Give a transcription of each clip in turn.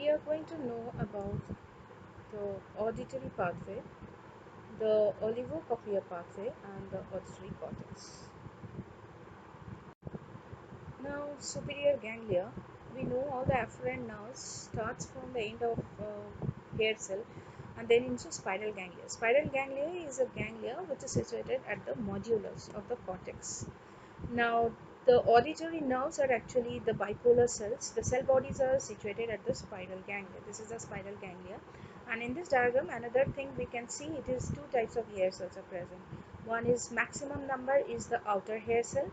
we are going to know about the auditory pathway, the olivocochlear pathway, and the auditory cortex. Now, superior ganglia, we know all the afferent nerves starts from the end of hair cell and then into spiral ganglia. Spiral ganglia is a ganglia which is situated at the modulus of the cortex. Now, the auditory nerves are actually the bipolar cells. The cell bodies are situated at the spiral ganglia. This is the spiral ganglia. And in this diagram, another thing we can see, it is two types of hair cells are present. One is maximum number is the outer hair cell,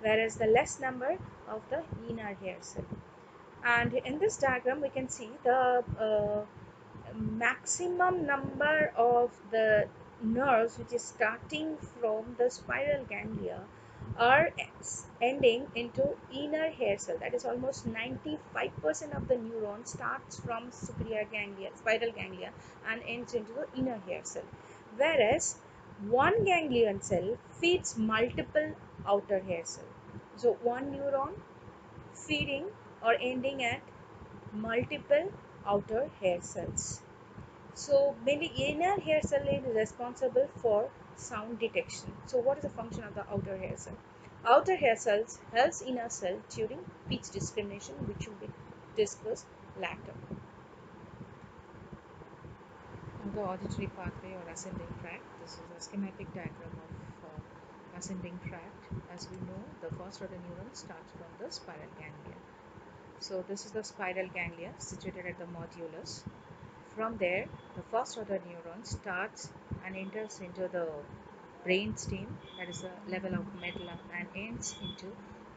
whereas the less number of the inner hair cell. And in this diagram, we can see the maximum number of the nerves which is starting from the spiral ganglia are ending into inner hair cell. That is almost 95% of the neuron starts from superior ganglia, spiral ganglia, and ends into the inner hair cell. Whereas one ganglion cell feeds multiple outer hair cell. So one neuron feeding or ending at multiple outer hair cells. So mainly inner hair cell is responsible for sound detection. So what is the function of the outer hair cell? Outer hair cells helps inner cell during speech discrimination, which will be discussed later. Now the auditory pathway or ascending tract. This is a schematic diagram of ascending tract. As we know, the first order neuron starts from the spiral ganglia. So this is the spiral ganglia situated at the modulus. From there, the first order neuron starts and enters into the brain stem, that is the level of medulla, and ends into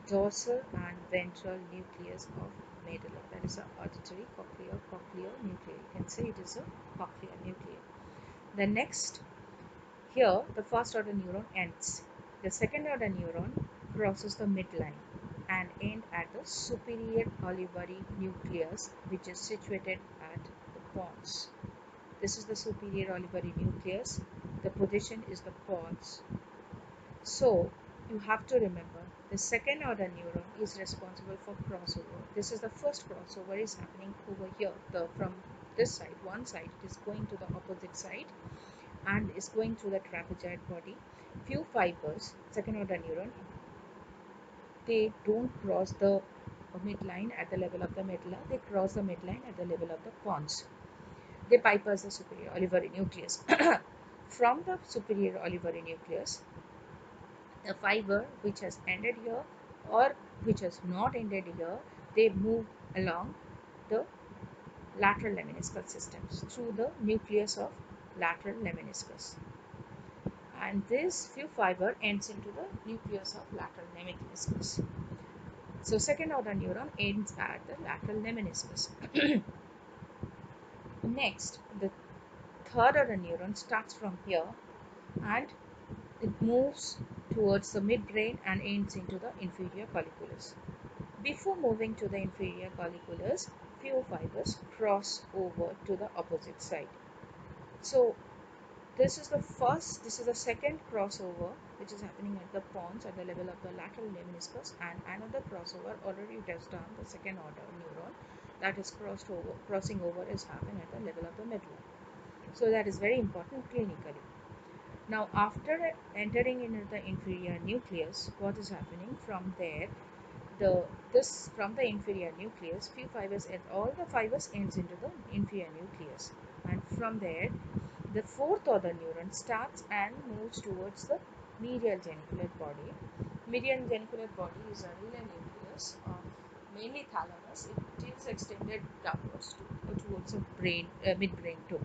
dorsal and ventral nucleus of medulla, that is the auditory cochlear nucleus. You can say it is a cochlear nucleus. The next, here the first order neuron ends. The second order neuron crosses the midline and end at the superior olivary nucleus, which is situated at the pons. This is the superior olivary nucleus. The position is the pons. So you have to remember the second order neuron is responsible for crossover. This is the first crossover is happening over here. From this side, one side, it is going to the opposite side and is going through the trapezoid body. Few fibers, second order neuron, they don't cross the midline at the level of the medulla. They cross the midline at the level of the pons. They bypass the superior olivary nucleus. From the superior olivary nucleus, the fiber which has ended here or which has not ended here, they move along the lateral lemniscus systems through the nucleus of lateral lemniscus. And this few fiber ends into the nucleus of lateral lemniscus. So second order neuron ends at the lateral lemniscus. Next, the third order neuron starts from here and it moves towards the midbrain and ends into the inferior colliculus. Before moving to the inferior colliculus, few fibers cross over to the opposite side. So this is the second crossover which is happening at the pons at the level of the lateral lemniscus, and another crossover already it has done, the second order neuron that is crossing over is happening at the level of the medulla. So that is very important clinically. Now after entering into the inferior nucleus, what is happening from there? From the inferior nucleus, few fibers and all the fibers ends into the inferior nucleus, and from there the fourth order neuron starts and moves towards the medial genicular body. Medial genicular body is a relay nucleus of mainly thalamus. It is extended downwards towards the brain, midbrain too.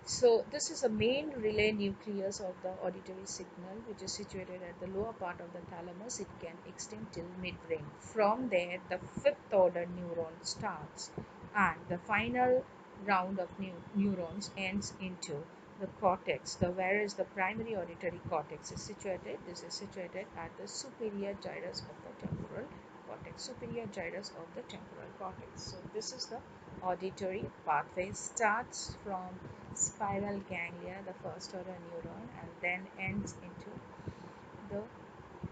So this is a main relay nucleus of the auditory signal, which is situated at the lower part of the thalamus. It can extend till midbrain. From there, the fifth order neuron starts, and the final round of neurons ends into the cortex. Whereas the primary auditory cortex is situated, this is situated at the superior gyrus of the temporal cortex. Superior gyrus of the temporal cortex. So this is the auditory pathway. Starts from spiral ganglia, the first order neuron, and then ends into the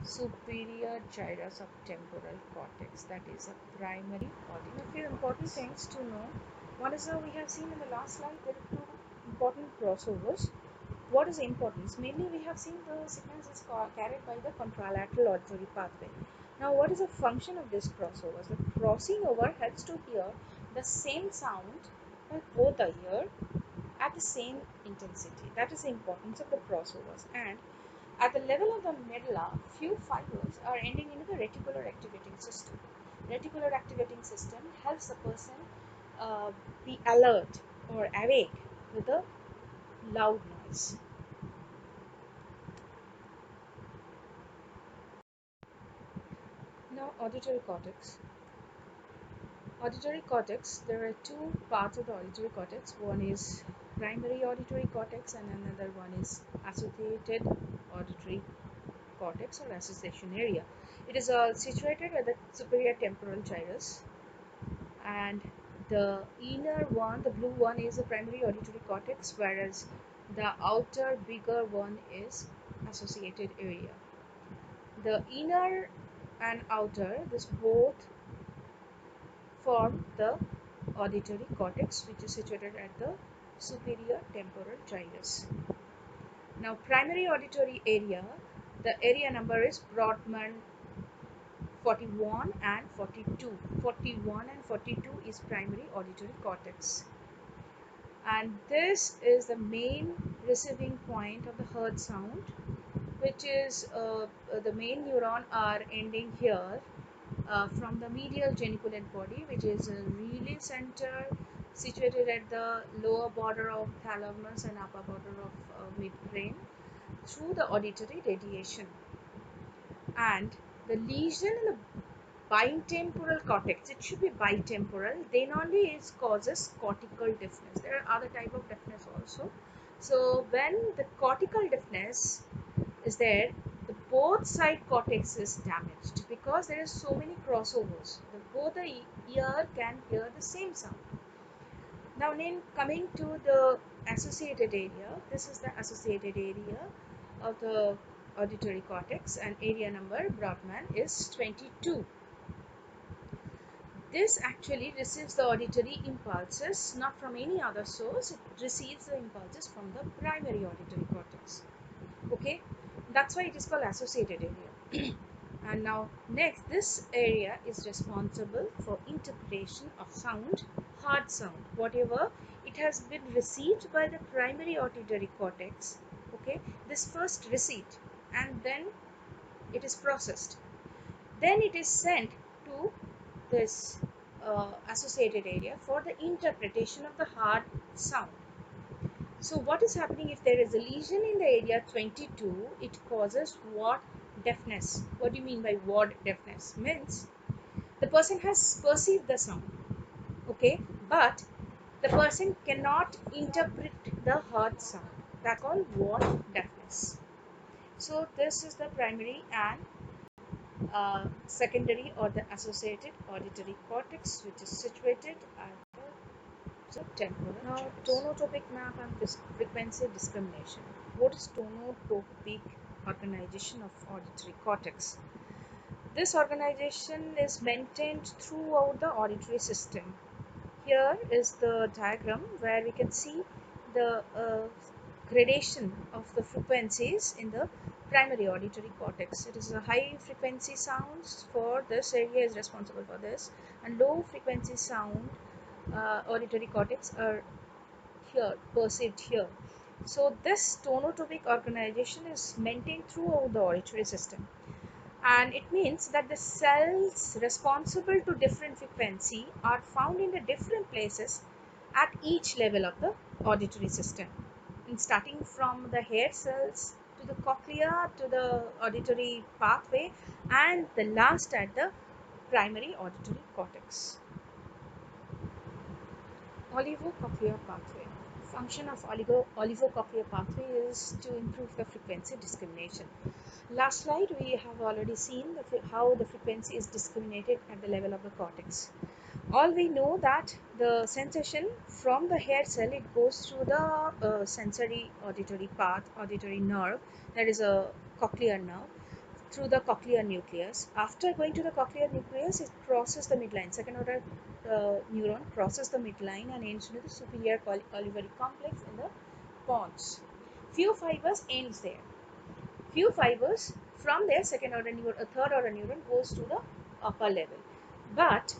superior gyrosubtemporal cortex, that is a primary auditory. A few important things to know. One is we have seen in the last slide there are two important crossovers. What is the importance? Mainly we have seen the signals is carried by the contralateral auditory pathway. Now what is the function of this crossover? The crossing over helps to hear the same sound by both the ear at the same intensity. That is the importance of the crossovers. And at the level of the medulla, few fibers are ending into the reticular activating system. Reticular activating system helps the person uh, be alert or awake with a loud noise. Now, auditory cortex. Auditory cortex, there are two parts of the auditory cortex. One is primary auditory cortex and another one is associated auditory cortex or association area. It is situated at the superior temporal gyrus, and the inner one, the blue one, is the primary auditory cortex, whereas the outer bigger one is associated area. The inner and outer, this both form the auditory cortex, which is situated at the superior temporal gyrus. Now, primary auditory area, the area number is Brodmann 41 and 42. 41 and 42 is primary auditory cortex. And this is the main receiving point of the heard sound, which is the main neuron are ending here from the medial geniculate body, which is a relay center situated at the lower border of thalamus and upper border of midbrain through the auditory radiation. And the lesion in the bitemporal cortex, it should be bitemporal, then only it causes cortical deafness. There are other type of deafness also. So when the cortical deafness is there, the both side cortex is damaged because there are so many crossovers. Both the ear can hear the same sound. Now then, coming to the associated area, this is the associated area of the auditory cortex, and area number Brodmann is 22. This actually receives the auditory impulses not from any other source, it receives the impulses from the primary auditory cortex. Okay, that's why it is called associated area. And now next, this area is responsible for interpretation of sound, hard sound, whatever it has been received by the primary auditory cortex. Okay, this first receipt and then it is processed, then it is sent to this associated area for the interpretation of the hard sound. So what is happening if there is a lesion in the area 22? It causes ward deafness. What do you mean by ward deafness? Means the person has perceived the sound, okay, but the person cannot interpret the heard sound. That's called ward deafness. So this is the primary and secondary or the associated auditory cortex, which is situated at the temporal. Now, tonotopic map and frequency discrimination. What is tonotopic organization of auditory cortex? This organization is maintained throughout the auditory system. Here is the diagram where we can see the gradation of the frequencies in the primary auditory cortex. It is a high frequency sounds for this area is responsible for this, and low frequency sound auditory cortex are here, perceived here. So this tonotopic organization is maintained throughout the auditory system, and it means that the cells responsible to different frequency are found in the different places at each level of the auditory system, and starting from the hair cells to the cochlea to the auditory pathway, and the last at the primary auditory cortex. Olivocochlear pathway. Function of olivocochlear pathway is to improve the frequency discrimination. Last slide we have already seen how the frequency is discriminated at the level of the cortex. All we know that the sensation from the hair cell, it goes through the sensory auditory path, auditory nerve, that is a cochlear nerve. through the cochlear nucleus. After going to the cochlear nucleus, it crosses the midline. Second order neuron crosses the midline and ends into the superior olivary complex in the pons. Few fibers ends there. Few fibers from there, second order neuron, third order neuron goes to the upper level. But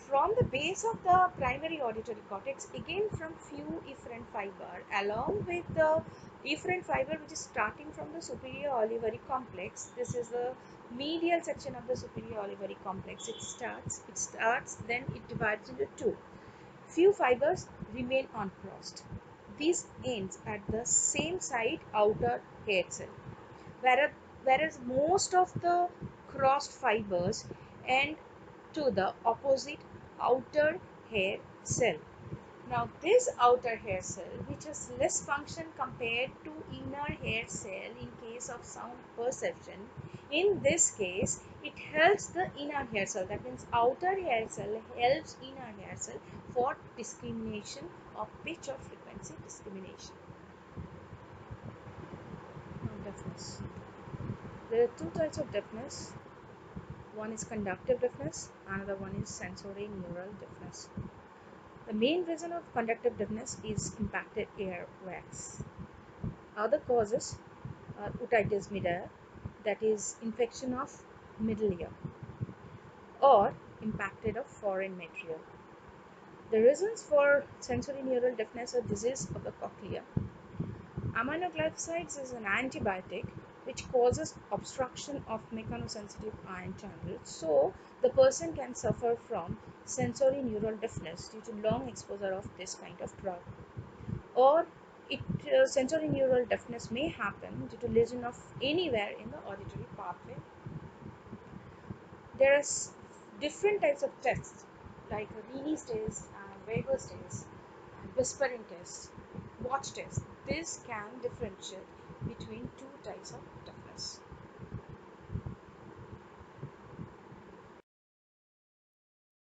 from the base of the primary auditory cortex, again from few efferent fiber, along with the efferent fiber which is starting from the superior olivary complex. This is the medial section of the superior olivary complex. It starts, then it divides into two. Few fibers remain uncrossed. These ends at the same side outer hair cell, whereas most of the crossed fibers end to the opposite outer hair cell. Now this outer hair cell, which has less function compared to inner hair cell in case of sound perception, in this case it helps the inner hair cell, that means outer hair cell helps inner hair cell for discrimination of pitch or frequency discrimination. Now deafness. There are two types of deafness. One is conductive deafness, another one is sensory neural deafness. The main reason of conductive deafness is impacted earwax. Other causes are otitis media, that is infection of middle ear, or impacted of foreign material. The reasons for sensory neural deafness are disease of the cochlea. Aminoglycosides is an antibiotic which causes obstruction of mechanosensitive ion channels, so the person can suffer from sensory neural deafness due to long exposure of this kind of drug. Or sensory neural deafness may happen due to lesion of anywhere in the auditory pathway. There are different types of tests like Rini's test, Weber's test, whispering test, watch test. This can differentiate between two types of deafness.